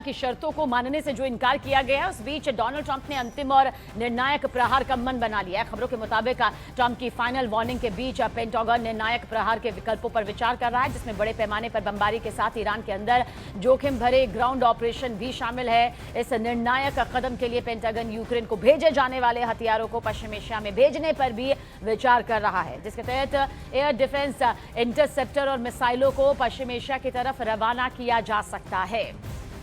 की शर्तों को मानने से जो इनकार किया गया है, उस बीच डोनाल्ड ट्रंप ने अंतिम और निर्णायक प्रहार का मन बना लिया है। खबरों के मुताबिक ट्रंप की फाइनल वार्निंग के बीच पेंटागन निर्णायक प्रहार के विकल्पों पर विचार कर रहा है, जिसमें बड़े पैमाने पर बमबारी के साथ ईरान के अंदर जोखिम भरे ग्राउंड ऑपरेशन भी शामिल है। इस निर्णायक कदम के लिए पेंटागन यूक्रेन को भेजे जाने वाले हथियारों को पश्चिम एशिया में भेजने पर भी विचार कर रहा है, जिसके तहत एयर डिफेंस इंटरसेप्टर और मिसाइलों को पश्चिम एशिया की तरफ रवाना किया जा सकता है।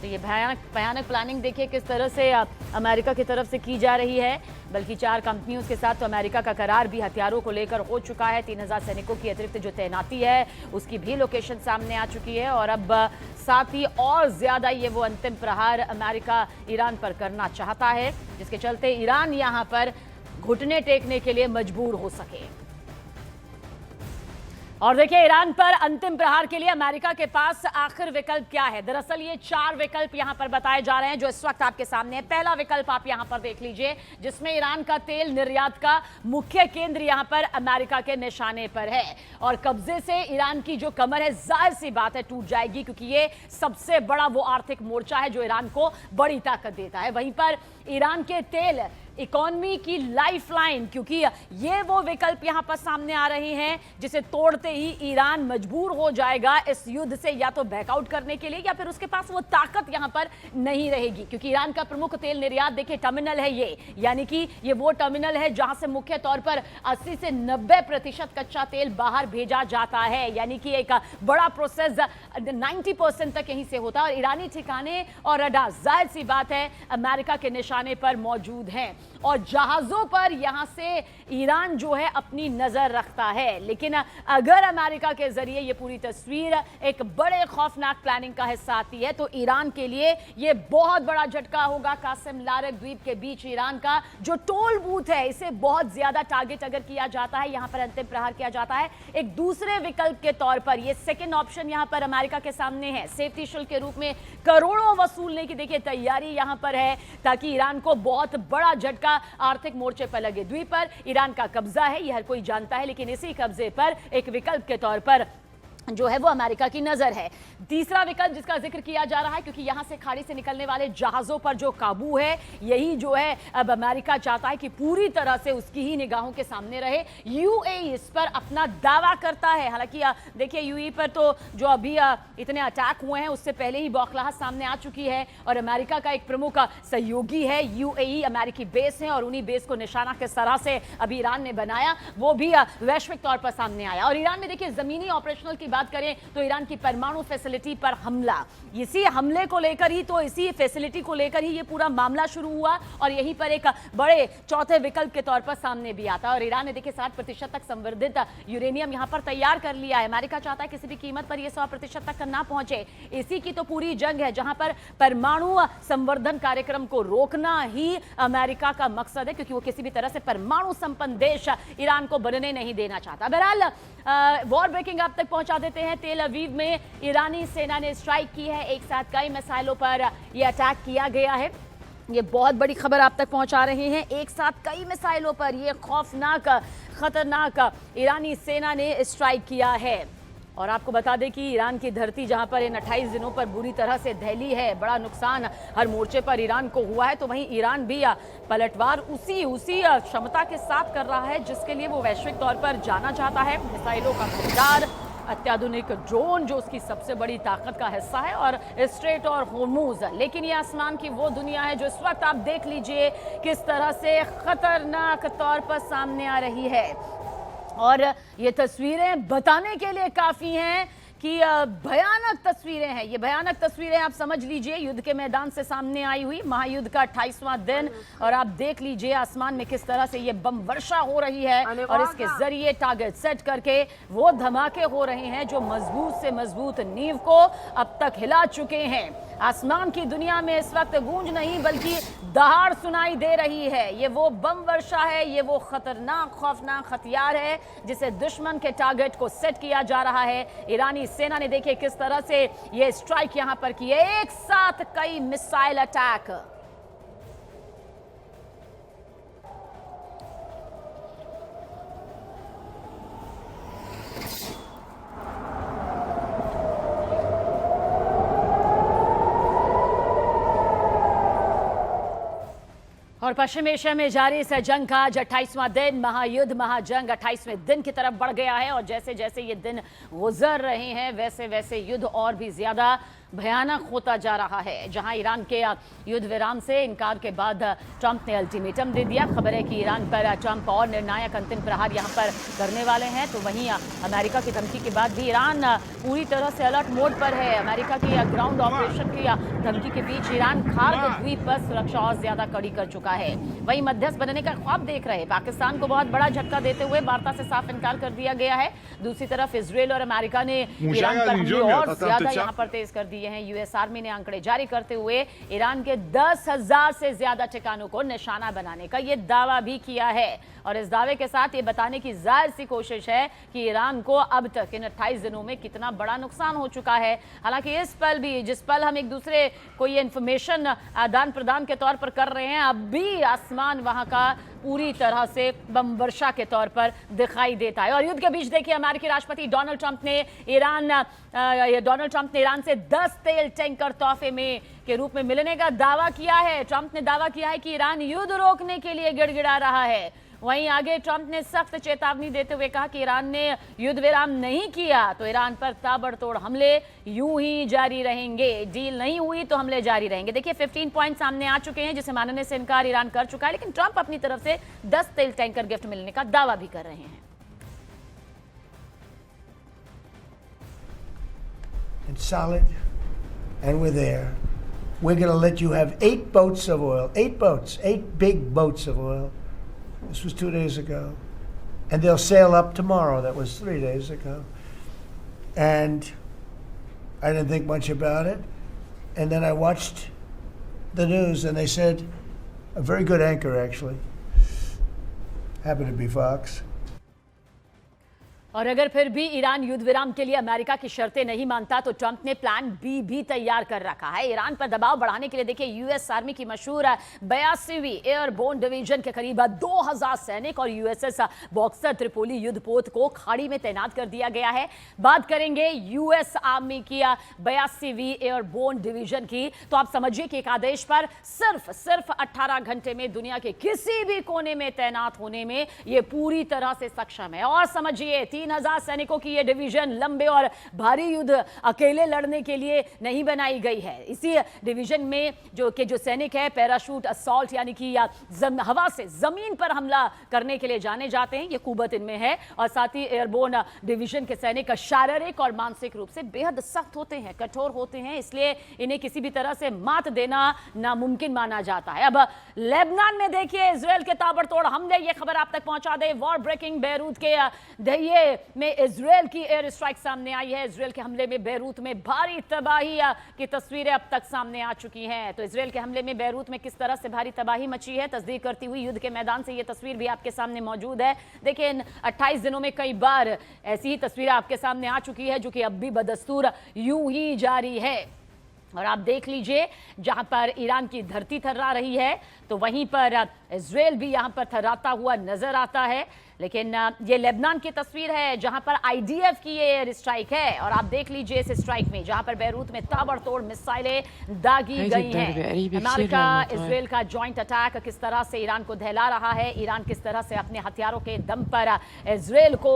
तो ये भयानक प्लानिंग देखिए किस तरह से अमेरिका की तरफ से की जा रही है। बल्कि 4 कंपनियों के साथ तो अमेरिका का करार भी हथियारों को लेकर हो चुका है। 3000 सैनिकों की अतिरिक्त जो तैनाती है उसकी भी लोकेशन सामने आ चुकी है। और अब साथ ही और ज्यादा ये वो अंतिम प्रहार अमेरिका ईरान पर करना चाहता है, जिसके चलते ईरान यहां पर घुटने टेकने के लिए मजबूर हो सके। और देखिए, ईरान पर अंतिम प्रहार के लिए अमेरिका के पास आखिर विकल्प क्या है। दरअसल ये 4 विकल्प यहां पर बताए जा रहे हैं जो इस वक्त आपके सामने है। पहला विकल्प आप यहां पर देख लीजिए, जिसमें ईरान का तेल निर्यात का मुख्य केंद्र यहां पर अमेरिका के निशाने पर है और कब्जे से ईरान की जो कमर है जाहिर सी बात है टूट जाएगी, क्योंकि ये सबसे बड़ा वो आर्थिक मोर्चा है जो ईरान को बड़ी ताकत देता है। वहीं पर ईरान के तेल इकोनॉमी की लाइफलाइन, क्योंकि ये वो विकल्प यहां पर सामने आ रहे हैं जिसे तोड़ते ही ईरान मजबूर हो जाएगा इस युद्ध से या तो बैकआउट करने के लिए, या फिर उसके पास वो ताकत यहां पर नहीं रहेगी। क्योंकि ईरान का प्रमुख तेल निर्यात देखिए टर्मिनल है ये, यानी कि ये वो टर्मिनल है जहां से मुख्य तौर पर 80 से 90% कच्चा तेल बाहर भेजा जाता है, यानी कि एक बड़ा प्रोसेस 90% तक यहीं से होता है। और ईरानी ठिकाने और रडार जाहिर सी बात है अमेरिका के निशाने पर मौजूद हैं और जहाजों पर यहां से ईरान जो है अपनी नजर रखता है। लेकिन अगर अमेरिका के जरिए ये पूरी तस्वीर एक बड़े खौफनाक प्लानिंग का हिस्सा आती है तो ईरान के लिए ये बहुत बड़ा झटका होगा। कासिम लारक द्वीप के बीच ईरान का जो टोल बूथ है, इसे बहुत ज्यादा टारगेट अगर किया जाता है, यहां पर अंतिम प्रहार किया जाता है। एक दूसरे विकल्प के तौर पर ये सेकेंड ऑप्शन यहां पर अमेरिका के सामने है, सेफ्टी शुल्क के रूप में करोड़ों वसूलने की देखिए तैयारी यहां पर है, ताकि ईरान को बहुत बड़ा झटका आर्थिक मोर्चे पर लगे। द्वीप पर ईरान का कब्जा है, यह हर कोई जानता है, लेकिन इसी कब्जे पर एक विकल्प के तौर पर जो है वो अमेरिका की नजर है। तीसरा विकल्प जिसका जिक्र किया जा रहा है, क्योंकि यहां से खाड़ी से निकलने वाले जहाजों पर जो काबू है, यही जो है अब अमेरिका चाहता है कि पूरी तरह से उसकी ही निगाहों के सामने रहे। यूएई इस पर अपना दावा करता है। हालांकि देखिए यूएई पर तो जो अभी इतने अटैक हुए हैं उससे पहले ही बौखलाहट सामने आ चुकी है और अमेरिका का एक प्रमुख सहयोगी है यूएई, अमेरिकी बेस है और उन्हीं बेस को निशाना किस तरह से अभी ईरान ने बनाया वो भी वैश्विक तौर पर सामने आया। और ईरान में देखिए जमीनी ऑपरेशनल की बात करें तो ईरान की परमाणु फैसिलिटी पर हमला, इसी हमले को लेकर ही तो इसी फैसिलिटी को लेकर ही ये पूरा मामला शुरू हुआ और यहीं पर एक बड़े चौथे विकल्प के तौर पर सामने भी आता है। और ईरान ने देखिए 60% तक संवर्धित यूरेनियम यहां पर तैयार कर लिया है। अमेरिका चाहता है किसी भी कीमत पर ये 100% तक ना पहुंचे। इसी की तो पूरी जंग है, जहां पर परमाणु संवर्धन कार्यक्रम को रोकना ही अमेरिका का मकसद है, क्योंकि वो किसी भी तरह से परमाणु संपन्न देश ईरान को बनने नहीं देना चाहता। बहरहाल वॉर ब्रेकिंग आप तक पहुंचा देते हैं। तेल अवीव में ईरानी सेना ने स्ट्राइक की है, एक साथ कई मिसाइलों पर यह अटैक किया गया है। ये बहुत बड़ी खबर आप तक पहुंचा रहे हैं, एक साथ कई मिसाइलों पर यह खौफनाक खतरनाक ईरानी सेना ने स्ट्राइक किया है। और आपको बता दें कि ईरान की धरती जहां पर इन 28 दिनों पर बुरी तरह से दहली है, बड़ा नुकसान हर मोर्चे पर ईरान को हुआ है, तो वहीं ईरान भी पलटवार उसी क्षमता के साथ कर रहा है जिसके लिए वो वैश्विक तौर पर जाना चाहता है। मिसाइलों का भंडार, अत्याधुनिक ड्रोन जो उसकी सबसे बड़ी ताकत का हिस्सा है, और स्ट्रेट और होर्मुज। लेकिन ये आसमान की वो दुनिया है जो इस वक्त आप देख लीजिए किस तरह से खतरनाक तौर पर सामने आ रही है। और ये तस्वीरें बताने के लिए काफी हैं कि भयानक तस्वीरें हैं। ये भयानक तस्वीरें आप समझ लीजिए युद्ध के मैदान से सामने आई हुई, महायुद्ध का 28वां दिन, और आप देख लीजिए आसमान में किस तरह से ये बम वर्षा हो रही है और इसके जरिए टारगेट सेट करके वो धमाके हो रहे हैं जो मजबूत से मजबूत नींव को अब तक हिला चुके हैं। आसमान की दुनिया में इस वक्त गूंज नहीं बल्कि दहाड़ सुनाई दे रही है। ये वो बम वर्षा है, ये वो खतरनाक खौफनाक हथियार है जिसे दुश्मन के टारगेट को सेट किया जा रहा है। ईरानी सेना ने देखिए किस तरह से ये स्ट्राइक यहां पर किए, एक साथ कई मिसाइल अटैक। और पश्चिम एशिया में जारी इस जंग का आज 28वां दिन, महायुद्ध महाजंग 28वें दिन की तरफ बढ़ गया है। और जैसे जैसे ये दिन गुजर रहे हैं वैसे वैसे युद्ध और भी ज्यादा भयानक होता जा रहा है। जहां ईरान के युद्ध विराम से इनकार के बाद ट्रंप ने अल्टीमेटम दे दिया। खबर है कि ईरान पर ट्रंप और निर्णायक अंतिम प्रहार यहां पर करने वाले हैं। तो वहीं अमेरिका की धमकी के बाद भी ईरान पूरी तरह से अलर्ट मोड पर है। अमेरिका की ग्राउंड ऑपरेशन की धमकी के बीच ईरान खार्ग द्वीप पर सुरक्षा और ज्यादा कड़ी कर चुका है। वहीं मध्यस्थ बनने का ख्वाब देख रहे पाकिस्तान को बहुत बड़ा झटका देते हुए वार्ता से साफ इनकार कर दिया गया है। दूसरी तरफ इजरायल और अमेरिका ने ईरान पर हमले और ज्यादा यहां पर तेज कर दिए हैं। यूएस आर्मी ने आंकड़े जारी करते हुए ईरान के 10,000 से ज्यादा ठिकानों को निशाना बनाने का यह दावा भी किया है। और इस दावे के साथ ये बताने की जाहिर सी कोशिश है कि ईरान को अब तक इन 28 दिनों में कितना बड़ा नुकसान हो चुका है। हालांकि इस पल भी, जिस पल हम एक दूसरे को ये इंफॉर्मेशन आदान प्रदान के तौर पर कर रहे हैं, अब भी आसमान वहां का पूरी तरह से बम वर्षा के तौर पर दिखाई देता है। और युद्ध के बीच देखिए अमेरिकी राष्ट्रपति डोनाल्ड ट्रंप ने ईरान से 10 तेल टैंकर तोहफे में के रूप में मिलने का दावा किया है। ट्रंप ने दावा किया है कि ईरान युद्ध रोकने के लिए गिड़गिड़ा रहा है। वहीं आगे ट्रंप ने सख्त चेतावनी देते हुए कहा कि ईरान ने युद्ध विराम नहीं किया तो ईरान पर ताबड़तोड़ हमले यूं ही जारी रहेंगे। डील नहीं हुई तो हमले जारी रहेंगे। देखिए 15 पॉइंट सामने आ चुके हैं जिसे मानने से इनकार ईरान कर चुका है, लेकिन ट्रंप अपनी तरफ से 10 तेल टैंकर गिफ्ट मिलने का दावा भी कर रहे हैं। It's solid, and we're there. We're going to let you have 8 boats of oil, 8 boats, 8 big boats of oil. This was 2 days ago. And they'll sail up tomorrow. That was 3 days ago. And I didn't think much about it. And then I watched the news, and they said, a very good anchor, actually. Happened to be Fox. और अगर फिर भी Iran युद्ध विराम के लिए America की शर्तें नहीं मानता तो ट्रंप ने प्लान बी भी तैयार कर रखा है। ईरान पर दबाव बढ़ाने के लिए देखिए यूएस आर्मी की मशहूर 82वीं एयरबोर्न डिवीजन के करीब 2000 सैनिक और यूएसएस बॉक्सर त्रिपोली युद्धपोत को खाड़ी में तैनात कर दिया गया है। बात करेंगे यूएस आर्मी की 82वीं एयरबोर्न डिवीजन की, तो आप समझिए कि एक आदेश पर सिर्फ 18 घंटे में दुनिया के किसी भी कोने में तैनात होने में यह पूरी तरह से सक्षम है। और समझिए 3000 सैनिकों की यह डिवीजन लंबे और भारी युद्ध अकेले लड़ने के लिए नहीं बनाई गई है। इसी डिवीजन में जो सैनिक है पैराशूट असॉल्ट यानी कि हवा से जमीन पर हमला करने के लिए जाने जाते हैं, ये कुवत इनमें है। और साथ ही एयरबोर्न डिवीजन के सैनिक शारीरिक और मानसिक रूप से बेहद सख्त होते हैं, कठोर होते हैं, इसलिए इन्हें किसी भी तरह से मात देना नामुमकिन माना जाता है। अब लेबनान में देखिए इजरायल के ताबड़तोड़ हमले, ये खबर आप तक पहुंचा दे। वॉर ब्रेकिंग बेरूत के दहिए में इजरायल की एयर स्ट्राइक सामने आई है। इजरायल के हमले में बेरूत में भारी तबाही की तस्वीरें अब तक सामने आ चुकी हैं। तो इजरायल के हमले में बेरूत में किस तरह से भारी तबाही मची है, तस्दीक करती हुई युद्ध के मैदान से ये तस्वीर भी आपके सामने मौजूद है। देखिए इन 28 दिनों में कई बार ऐसी ही तस्वीरें आपके सामने आ चुकी है जो कि अब भी बदस्तूर यूं ही जारी है। और आप देख लीजिए जहां पर ईरान की धरती थर्रा रही है तो वहीं पर इजरायल भी यहां पर थर्राता हुआ नजर आता है। लेकिन ये लेबनान की तस्वीर है जहां पर आईडीएफ की ये एयर स्ट्राइक है। और आप देख लीजिए इस स्ट्राइक में जहां पर बेरूत में ताबड़तोड़ मिसाइलें दागी गई हैं। अमेरिका इजरायल का जॉइंट अटैक किस तरह से ईरान को दहला रहा है, ईरान किस तरह से अपने हथियारों के दम पर इजरायल को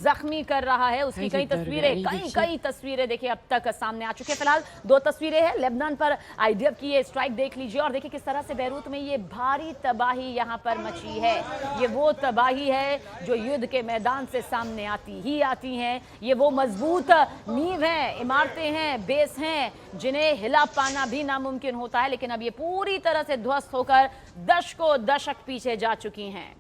जख्मी कर रहा है, उसकी कई तस्वीरें देखिए अब तक सामने आ चुकी है। फिलहाल 2 तस्वीरें हैं लेबनान पर आईडीएफ की ये स्ट्राइक देख लीजिए और देखिए किस तरह से बेरूत में ये भारी तबाही यहां पर मची है। ये वो तबाही है जो युद्ध के मैदान से सामने आती हैं। ये वो मजबूत नींव हैं, इमारतें हैं, बेस हैं जिन्हें हिला पाना भी नामुमकिन होता है, लेकिन अब ये पूरी तरह से ध्वस्त होकर दशक पीछे जा चुकी हैं।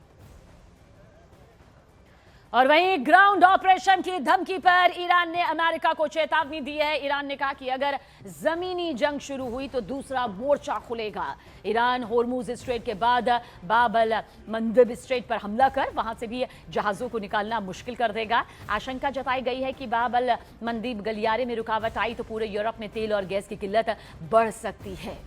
और वहीं ग्राउंड ऑपरेशन की धमकी पर ईरान ने अमेरिका को चेतावनी दी है। ईरान ने कहा कि अगर जमीनी जंग शुरू हुई तो दूसरा मोर्चा खुलेगा। ईरान होर्मुज स्ट्रेट के बाद बाब-अल मंदब स्ट्रेट पर हमला कर वहां से भी जहाजों को निकालना मुश्किल कर देगा। आशंका जताई गई है कि बाब-अल मंदब गलियारे में रुकावट आई तो पूरे यूरोप में तेल और गैस की किल्लत बढ़ सकती है।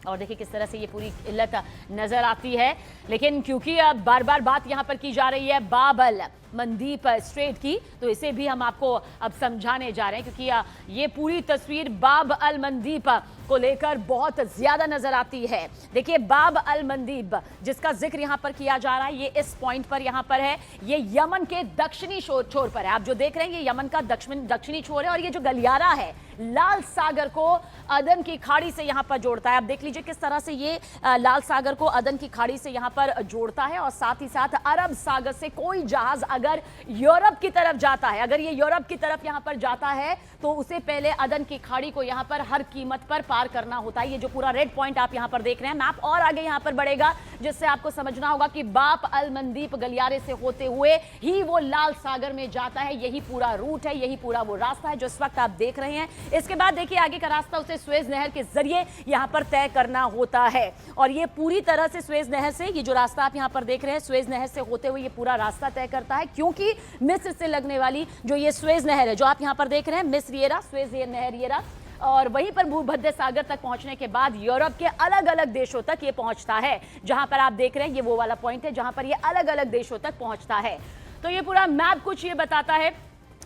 और देखिए किस तरह से ये पूरी इल्लत नजर आती है। लेकिन क्योंकि अब बार बार बात यहां पर की जा रही है बाब-अल मंदीप स्ट्रेट की, तो इसे भी हम आपको अब समझाने जा रहे हैं, क्योंकि ये पूरी तस्वीर बाब अल मंदीप को लेकर बहुत ज्यादा नजर आती है। देखिए, बाब अल मंदीप जिसका जिक्र यहां पर किया जा रहा है, ये इस पॉइंट पर यहां पर है, ये यमन के दक्षिणी छोर पर है। आप जो देख रहे हैं ये यमन का दक्षिणी छोर है, और ये जो गलियारा है लाल सागर को अदन की खाड़ी से यहां पर जोड़ता है। आप देख लीजिए किस तरह से ये लाल सागर को अदन की खाड़ी से यहां पर जोड़ता है, और साथ ही साथ अरब सागर से कोई जहाज अगर यूरोप की तरफ जाता है, अगर ये यूरोप की तरफ यहां पर जाता है, तो उसे पहले अदन की खाड़ी को यहां पर हर कीमत पर पार करना होता है। ये जो पूरा रेड पॉइंट आप यहां पर देख रहे हैं, मैप और आगे यहां पर बढ़ेगा, जिससे आपको समझना होगा कि बाब अल मंदीप गलियारे से होते हुए ही वो लाल सागर में जाता है। यही पूरा रूट है, यही पूरा वो रास्ता है जो इस वक्त आप देख रहे हैं। इसके बाद देखिए आगे का रास्ता उसे स्वेज नहर के जरिए यहां पर तय करना होता है, और ये पूरी तरह से स्वेज नहर से, ये जो रास्ता आप यहां पर देख रहे हैं, स्वेज नहर से होते हुए ये पूरा रास्ता तय करता है, क्योंकि मिस्र से लगने वाली जो ये स्वेज नहर है जो आप यहां पर देख रहे हैं, मिस्र ये रहा, स्वेज नहर ये रहा, और वहीं पर भूमध्य सागर तक पहुंचने के बाद यूरोप के अलग अलग देशों तक ये पहुंचता है। जहां पर आप देख रहे हैं ये वो वाला पॉइंट है जहां पर ये अलग अलग देशों तक पहुंचता है। तो ये पूरा मैप कुछ ये बताता है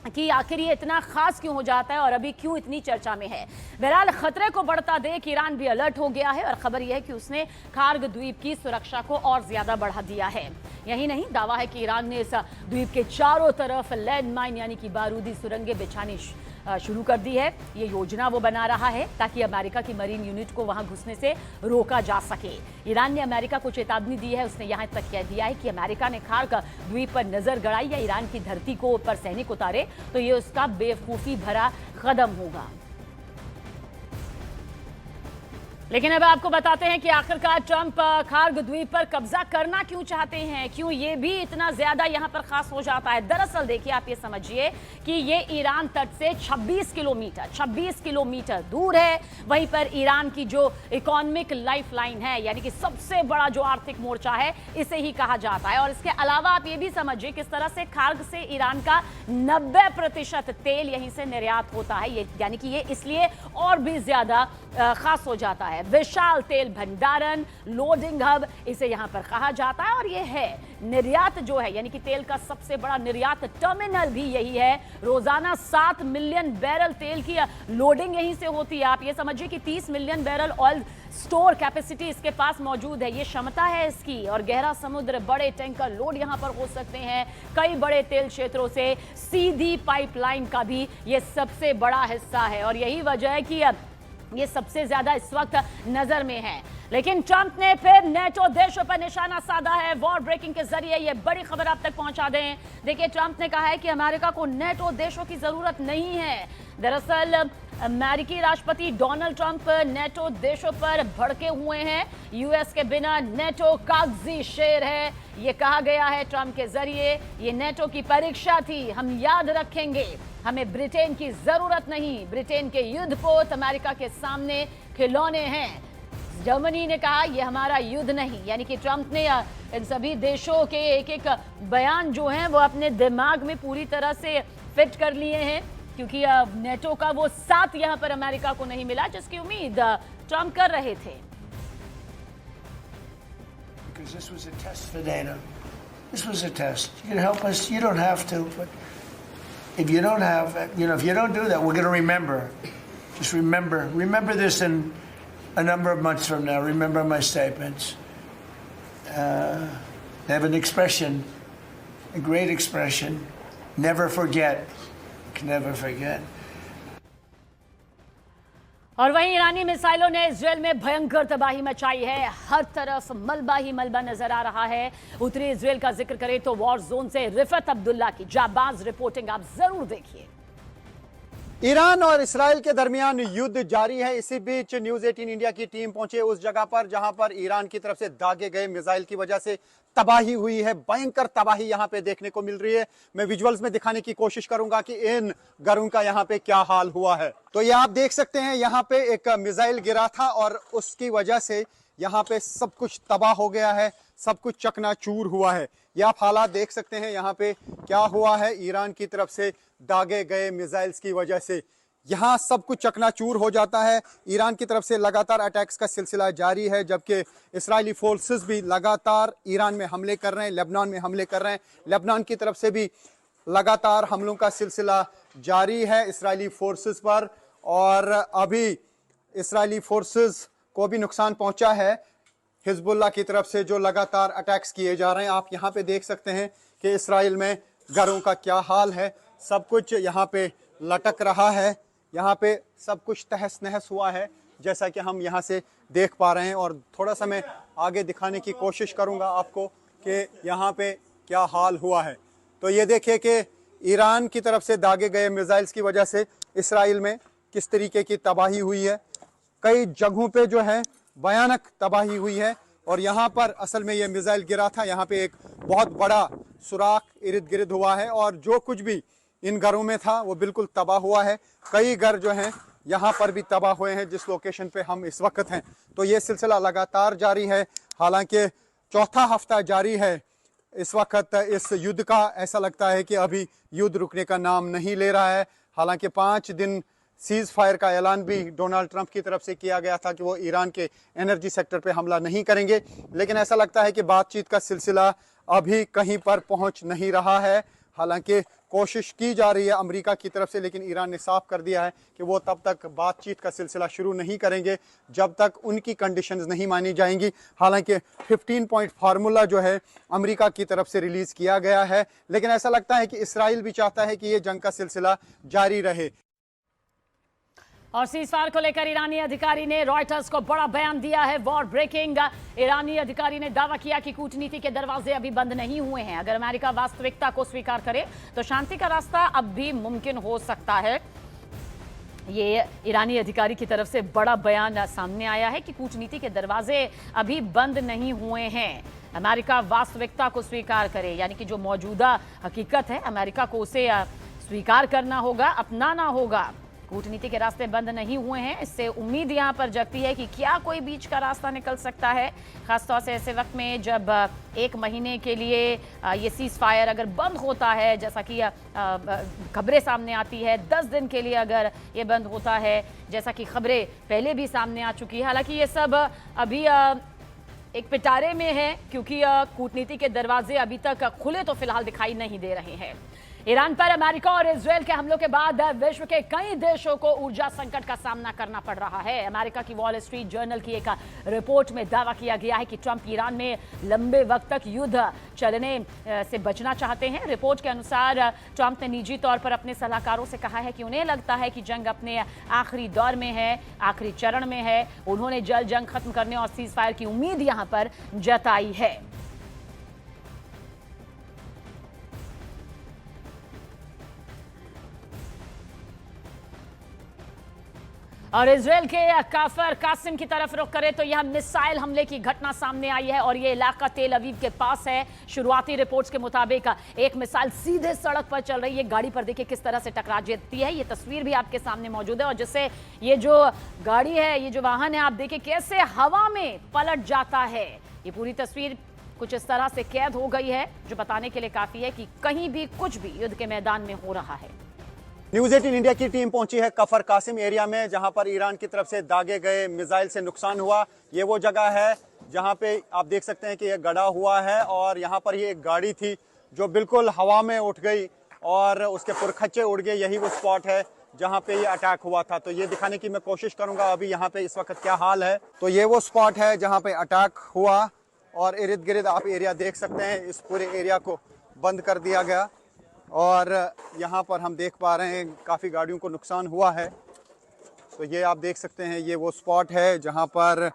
कि आखिर ये इतना खास क्यों हो जाता है और अभी क्यों इतनी चर्चा में है। बहरहाल खतरे को बढ़ता देख ईरान भी अलर्ट हो गया है, और खबर यह है कि उसने खार्ग द्वीप की सुरक्षा को और ज्यादा बढ़ा दिया है। यही नहीं, दावा है कि ईरान ने इस द्वीप के चारों तरफ लैंड माइन यानी कि बारूदी सुरंगें बिछानी शुरू कर दी है। ये योजना वो बना रहा है ताकि अमेरिका की मरीन यूनिट को वहां घुसने से रोका जा सके। ईरान ने अमेरिका को चेतावनी दी है, उसने यहां तक कह दिया है कि अमेरिका ने खार्ग द्वीप पर नजर गड़ाई या ईरान की धरती को पर सैनिक उतारे तो ये उसका बेवकूफी भरा कदम होगा। लेकिन अब आपको बताते हैं कि आखिरकार ट्रंप खार्ग द्वीप पर कब्जा करना क्यों चाहते हैं, क्यों ये भी इतना ज्यादा यहां पर खास हो जाता है। दरअसल देखिए, आप ये समझिए कि ये ईरान तट से 26 किलोमीटर दूर है। वहीं पर ईरान की जो इकोनॉमिक लाइफलाइन है, यानी कि सबसे बड़ा जो आर्थिक मोर्चा है, इसे ही कहा जाता है। और इसके अलावा आप ये भी समझिए किस तरह से खार्ग से ईरान का 90% तेल यहीं से निर्यात होता है। ये यानी कि ये इसलिए और भी ज्यादा खास हो जाता है। विशाल तेल भंडारण, लोडिंग हब इसे यहां पर कहा जाता है, और ये है निर्यात जो है, यानी कि तेल का सबसे बड़ा निर्यात टर्मिनल भी यही है। रोजाना 7 मिलियन बैरल तेल की लोडिंग यहीं से होती है। आप ये समझिए कि 30 million barrel oil store capacity इसके पास मौजूद है, ये क्षमता है इसकी। और गहरा समुद्र, बड़े टैंकर लोड यहां पर हो सकते हैं। कई बड़े तेल क्षेत्रों से सीधी पाइपलाइन का भी ये सबसे बड़ा हिस्सा है, और यही वजह है कि ये सबसे ज्यादा इस वक्त नजर में है। लेकिन ट्रंप ने फिर नेटो देशों पर निशाना साधा है। वॉर ब्रेकिंग के जरिए ये बड़ी खबर आप तक पहुंचा दें। देखिए, ट्रंप ने कहा है कि अमेरिका को नेटो देशों की जरूरत नहीं है। दरअसल अमेरिकी राष्ट्रपति डोनाल्ड ट्रंप नेटो देशों पर भड़के हुए हैं। यूएस के बिना नेटो कागजी शेर है, ये कहा गया है ट्रंप के जरिए। ये नेटो की परीक्षा थी, हम याद रखेंगे। हमें ब्रिटेन की जरूरत नहीं। ब्रिटेन के युद्धपोत अमेरिका के सामने खिलौने हैं। जर्मनी ने कहा यह हमारा युद्ध नहीं। यानी कि ट्रंप ने इन सभी देशों के एक एक बयान जो हैं वो अपने दिमाग में पूरी तरह से फिट कर लिए हैं, क्योंकि नेटो का वो साथ यहां पर अमेरिका को नहीं मिला जिसकी उम्मीद ट्रंप कर रहे थे। Because this was a test for NATO. This was a test. You can help us. You don't have to, but if you don't have, if you don't do that, we're going to remember. Just remember this in a number of months from now. Remember my statements. They have an expression, a great expression. Never forget. Never forget. और वहीं ईरानी मिसाइलों ने Israel में भयंकर तबाही मचाई है। हर तरफ मलबा ही मलबा नजर आ रहा है। उत्तरी इजराइल का जिक्र करें तो वॉर जोन से रिफत अब्दुल्ला की जाबाज रिपोर्टिंग आप जरूर देखिए। ईरान और इस्राएल के दरमियान युद्ध जारी है। इसी बीच न्यूज 18 इंडिया की टीम पहुंचे उस जगह पर जहां पर ईरान की तरफ से दागे गए मिसाइल की वजह से तबाही हुई है। भयंकर तबाही यहां पे देखने को मिल रही है। मैं विजुअल्स में दिखाने की कोशिश करूंगा कि इन घरों का यहां पे क्या हाल हुआ है। तो ये आप देख सकते हैं, यहां पे एक मिसाइल गिरा था और उसकी वजह से यहाँ पे सब कुछ तबाह हो गया है, सब कुछ चकनाचूर हुआ है। ये आप हालात देख सकते हैं यहाँ पे क्या हुआ है ईरान की तरफ से दागे गए मिसाइल्स की वजह से। यहाँ सब कुछ चकनाचूर हो जाता है। ईरान की तरफ से लगातार अटैक्स का सिलसिला जारी है, जबकि इस्राएली फोर्सेस भी लगातार ईरान में हमले कर रहे हैं, लेबनान में हमले कर रहे हैं। लेबनान की तरफ से भी लगातार हमलों का सिलसिला जारी है इस्राएली फोर्सेस पर, और अभी इस्राएली फोर्सेस को भी नुकसान पहुंचा है हिजबुल्लाह की तरफ से, जो लगातार अटैक्स किए जा रहे हैं। आप यहाँ पे देख सकते हैं कि इस्राएल में घरों का क्या हाल है, सब कुछ यहाँ पे लटक रहा है, यहाँ पे सब कुछ तहस नहस हुआ है, जैसा कि हम यहाँ से देख पा रहे हैं। और थोड़ा सा मैं आगे दिखाने की कोशिश करूँगा आपको कि यहाँ पे क्या हाल हुआ है। तो ये देखिए कि ईरान की तरफ से दागे गए मिसाइल्स की वजह से इस्राएल में किस तरीके की तबाही हुई है। कई जगहों पे जो है भयानक तबाही हुई है, और यहाँ पर असल में ये मिसाइल गिरा था, यहाँ पे एक बहुत बड़ा सुराख इर्द गिर्द हुआ है, और जो कुछ भी इन घरों में था वो बिल्कुल तबाह हुआ है। कई घर जो हैं यहाँ पर भी तबाह हुए हैं जिस लोकेशन पे हम इस वक्त हैं। तो ये सिलसिला लगातार जारी है, हालांकि चौथा हफ्ता जारी है इस वक्त इस युद्ध का। ऐसा लगता है कि अभी युद्ध रुकने का नाम नहीं ले रहा है। हालांकि 5 दिन सीज फायर का ऐलान भी डोनाल्ड ट्रंप की तरफ से किया गया था कि वो ईरान के एनर्जी सेक्टर पे हमला नहीं करेंगे, लेकिन ऐसा लगता है कि बातचीत का सिलसिला अभी कहीं पर पहुंच नहीं रहा है। हालांकि कोशिश की जा रही है अमेरिका की तरफ से, लेकिन ईरान ने साफ कर दिया है कि वो तब तक बातचीत का सिलसिला शुरू नहीं करेंगे जब तक उनकी कंडीशंस नहीं मानी जाएंगी। हालांकि 15 पॉइंट फार्मूला जो है अमेरिका की तरफ से रिलीज़ किया गया है, लेकिन ऐसा लगता है कि इसराइल भी चाहता है कि ये जंग का सिलसिला जारी रहे। और सीजफायर को लेकर ईरानी अधिकारी ने रॉयटर्स को बड़ा बयान दिया है, वॉर ब्रेकिंग। ईरानी अधिकारी ने दावा किया कि कूटनीति के दरवाजे अभी बंद नहीं हुए हैं। अगर अमेरिका वास्तविकता को स्वीकार करे तो शांति का रास्ता अब भी मुमकिन हो सकता है। ये ईरानी अधिकारी की तरफ से बड़ा बयान सामने आया है कि कूटनीति के दरवाजे अभी बंद नहीं हुए हैं। अमेरिका वास्तविकता को स्वीकार करे, यानी कि जो मौजूदा हकीकत है अमेरिका को उसे स्वीकार करना होगा, अपनाना होगा। कूटनीति के रास्ते बंद नहीं हुए हैं, इससे उम्मीद यहां पर जगती है कि क्या कोई बीच का रास्ता निकल सकता है, खासतौर से ऐसे वक्त में जब 1 महीने के लिए ये सीज फायर अगर बंद होता है, जैसा कि खबरें सामने आती है। 10 दिन के लिए अगर ये बंद होता है, जैसा कि खबरें पहले भी सामने आ चुकी है। हालांकि ये सब अभी एक पिटारे में है, क्योंकि कूटनीति के दरवाजे अभी तक खुले तो फिलहाल दिखाई नहीं दे रहे हैं। ईरान पर अमेरिका और इजरायल के हमलों के बाद विश्व के कई देशों को ऊर्जा संकट का सामना करना पड़ रहा है। अमेरिका की वॉल स्ट्रीट जर्नल की एक रिपोर्ट में दावा किया गया है कि ट्रंप ईरान में लंबे वक्त तक युद्ध चलने से बचना चाहते हैं। रिपोर्ट के अनुसार ट्रंप ने निजी तौर पर अपने सलाहकारों से कहा है कि उन्हें लगता है कि जंग अपने आखिरी दौर में है, आखिरी चरण में है। उन्होंने जल्द जंग खत्म करने और सीज फायर की उम्मीद यहां पर जताई है। और इजरायल के काफर कासिम की तरफ रुख करें तो यह मिसाइल हमले की घटना सामने आई है, और यह इलाका तेल अवीव के पास है। शुरुआती रिपोर्ट्स के मुताबिक एक मिसाइल सीधे सड़क पर चल रही है, गाड़ी पर देखिए किस तरह से टकरा जाती है। ये तस्वीर भी आपके सामने मौजूद है, और जिससे ये जो गाड़ी है, ये जो वाहन है, आप देखिए कैसे हवा में पलट जाता है। ये पूरी तस्वीर कुछ इस तरह से कैद हो गई है, जो बताने के लिए काफी है कि कहीं भी कुछ भी युद्ध के मैदान में हो रहा है। न्यूज 18 इंडिया की टीम पहुंची है कफर कासिम एरिया में, जहां पर ईरान की तरफ से दागे गए मिसाइल से नुकसान हुआ। ये वो जगह है जहां पे आप देख सकते हैं कि ये गड़ा हुआ है, और यहाँ पर ये एक गाड़ी थी जो बिल्कुल हवा में उठ गई और उसके पुरखच्चे उड़ गए। यही वो स्पॉट है जहां पे ये अटैक हुआ था। तो ये दिखाने की मैं कोशिश करूंगा अभी यहाँ पे इस वक्त क्या हाल है। तो ये वो स्पॉट है जहाँ पे अटैक हुआ, और इर्द गिर्द आप एरिया देख सकते हैं। इस पूरे एरिया को बंद कर दिया गया, और यहाँ पर हम देख पा रहे हैं काफ़ी गाड़ियों को नुकसान हुआ है। तो ये आप देख सकते हैं, ये वो स्पॉट है जहाँ पर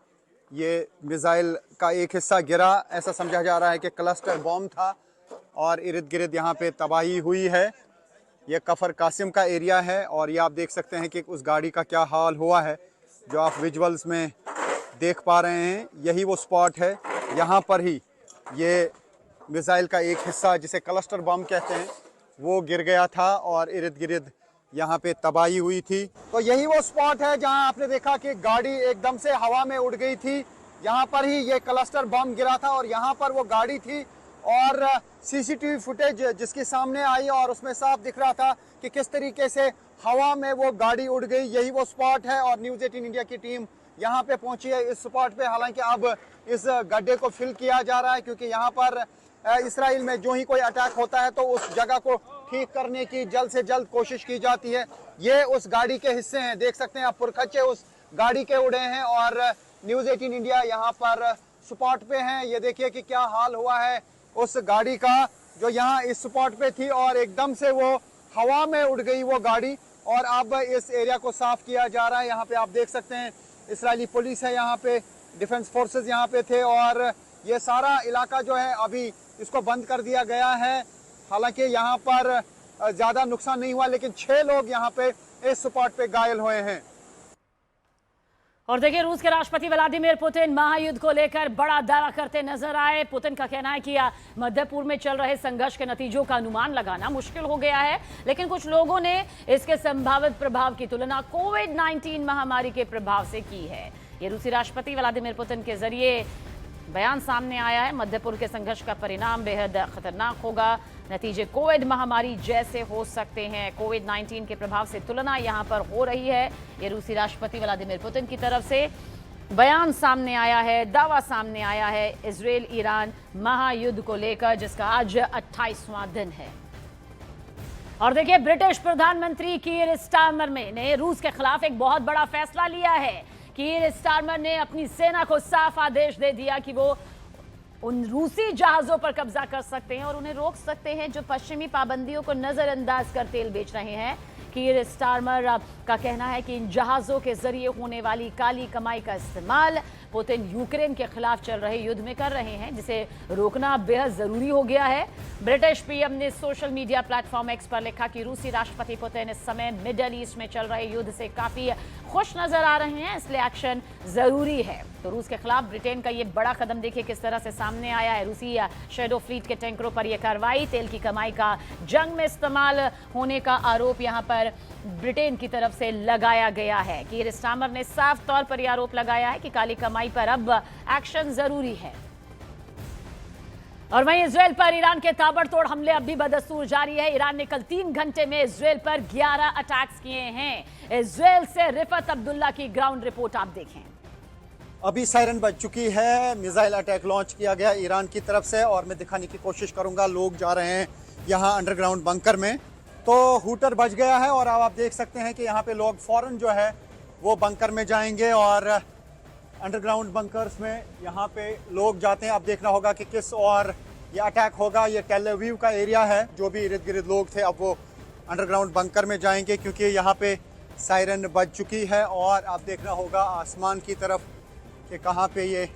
ये मिसाइल का एक हिस्सा गिरा। ऐसा समझा जा रहा है कि क्लस्टर बॉम्ब था, और इर्द गिर्द यहाँ पे तबाही हुई है। ये कफर कासिम का एरिया है, और ये आप देख सकते हैं कि उस गाड़ी का क्या हाल हुआ है, जो आप विजुअल्स में देख पा रहे हैं। यही वो स्पॉट है, यहाँ पर ही ये मिसाइल का एक हिस्सा, जिसे क्लस्टर बम कहते हैं, वो गिर गया था, और इर्द गिर्द यहाँ पे तबाही हुई थी। तो यही वो स्पॉट है जहाँ आपने देखा कि गाड़ी एकदम से हवा में उड़ गई थी। यहाँ पर ही ये क्लस्टर बम गिरा था, और यहाँ पर वो गाड़ी थी और सीसीटीवी फुटेज जिसके सामने आई और उसमें साफ दिख रहा था कि किस तरीके से हवा में वो गाड़ी उड़ गई। यही वो स्पॉट है और न्यूज़ 18 इंडिया की टीम यहाँ पे पहुंची है इस स्पॉट पे। हालांकि अब इस गड्ढे को फिल किया जा रहा है क्योंकि यहाँ पर इसराइल में जो ही कोई अटैक होता है तो उस जगह को ठीक करने की जल्द से जल्द कोशिश की जाती है। ये उस गाड़ी के हिस्से हैं, देख सकते हैं आप, पुरखच्चे उस गाड़ी के उड़े हैं और न्यूज़ 18 इंडिया यहाँ पर स्पॉट पे हैं। ये देखिए कि क्या हाल हुआ है उस गाड़ी का जो यहाँ इस स्पॉट पे थी और एकदम से वो हवा में उड़ गई वो गाड़ी और अब इस एरिया को साफ किया जा रहा है। यहाँ पे आप देख सकते हैं इस्राएली पुलिस है, यहाँ पे डिफेंस फोर्सेस यहाँ पे थे और ये सारा इलाका जो है अभी इसको बंद कर दिया गया है। हालांकि यहाँ पर ज़्यादा नुकसान नहीं हुआ लेकिन 6 लोग यहाँ पे इस स्पॉट पे घायल हुए हैं। और देखिए, रूस के राष्ट्रपति व्लादिमीर पुतिन महायुद्ध को लेकर बड़ा दावा करते नजर आए। पुतिन का कहना है कि मध्य पूर्व में चल रहे संघर्ष के नतीजों का अनुमान लगाना मुश्किल हो गया है, लेकिन कुछ लोगों ने इसके संभावित प्रभाव की तुलना कोविड-19 महामारी के प्रभाव से की है। ये रूसी राष्ट्रपति व्लादिमीर पुतिन के जरिए बयान सामने आया है। मध्य पूर्व के संघर्ष का परिणाम बेहद खतरनाक होगा, नतीजे कोविड महामारी जैसे हो सकते हैं। कोविड-19 के प्रभाव से तुलना यहां पर हो रही है। ये रूसी राष्ट्रपति व्लादिमीर पुतिन की तरफ से बयान सामने आया है, दावा सामने आया है इजराइल ईरान महायुद्ध को लेकर, जिसका आज 28वां दिन है। और देखिए, ब्रिटिश प्रधानमंत्री कीर स्टारमर ने रूस के खिलाफ एक बहुत बड़ा फैसला लिया है। कीर स्टारमर ने अपनी सेना को साफ आदेश दे दिया कि वो उन रूसी जहाजों पर कब्जा कर सकते हैं और उन्हें रोक सकते हैं जो पश्चिमी पाबंदियों को नजरअंदाज कर तेल बेच रहे हैं। कीर स्टारमर का कहना है कि इन जहाजों के जरिए होने वाली काली कमाई का इस्तेमाल पुतिन यूक्रेन के खिलाफ चल रहे युद्ध में कर रहे हैं, जिसे रोकना बेहद जरूरी हो गया है। ब्रिटिश पीएम ने सोशल मीडिया प्लेटफॉर्म एक्स पर लिखा कि रूसी राष्ट्रपति पुतिन इस समय मिडल ईस्ट में चल रहे युद्ध से काफी खुश नजर आ रहे हैं, इसलिए एक्शन जरूरी है। तो रूस के खिलाफ ब्रिटेन का ये बड़ा कदम देखिए किस तरह से सामने आया है। रूसी शैडो फ्लीट के टैंकरों पर यह कार्रवाई, तेल की कमाई का जंग में इस्तेमाल होने का आरोप यहां पर ब्रिटेन की तरफ से लगाया गया है। कीर स्टारमर ने साफ तौर पर यह आरोप लगाया है कि काली कमाई पर अब एक्शन जरूरी है। और वहीं इजराइल पर ईरान के ताबड़तोड़ हमले अब भी बदस्तूर जारी है। ईरान ने कल 3 घंटे में इजराइल पर 11 अटैक्स किए हैं। इजराइल से रिफत अब्दुल्ला की ग्राउंड रिपोर्ट आप देखें। अभी सायरन बज चुकी है, मिसाइल अटैक लॉन्च किया गया ईरान की तरफ से और मैं दिखाने की कोशिश करूंगा। लोग जा रहे हैं यहाँ अंडरग्राउंड बंकर में, तो हूटर बज गया है और अब आप देख सकते हैं कि यहाँ पे लोग फौरन जो है वो बंकर में जाएंगे और अंडरग्राउंड बंकर्स में यहाँ पे लोग जाते हैं। अब देखना होगा कि किस और ये अटैक होगा। ये टेल अवीव का एरिया है, जो भी इर्द गिर्द लोग थे अब वो अंडरग्राउंड बंकर में जाएंगे क्योंकि यहाँ पे सायरन बज चुकी है। और अब देखना होगा आसमान की तरफ कि कहाँ पे ये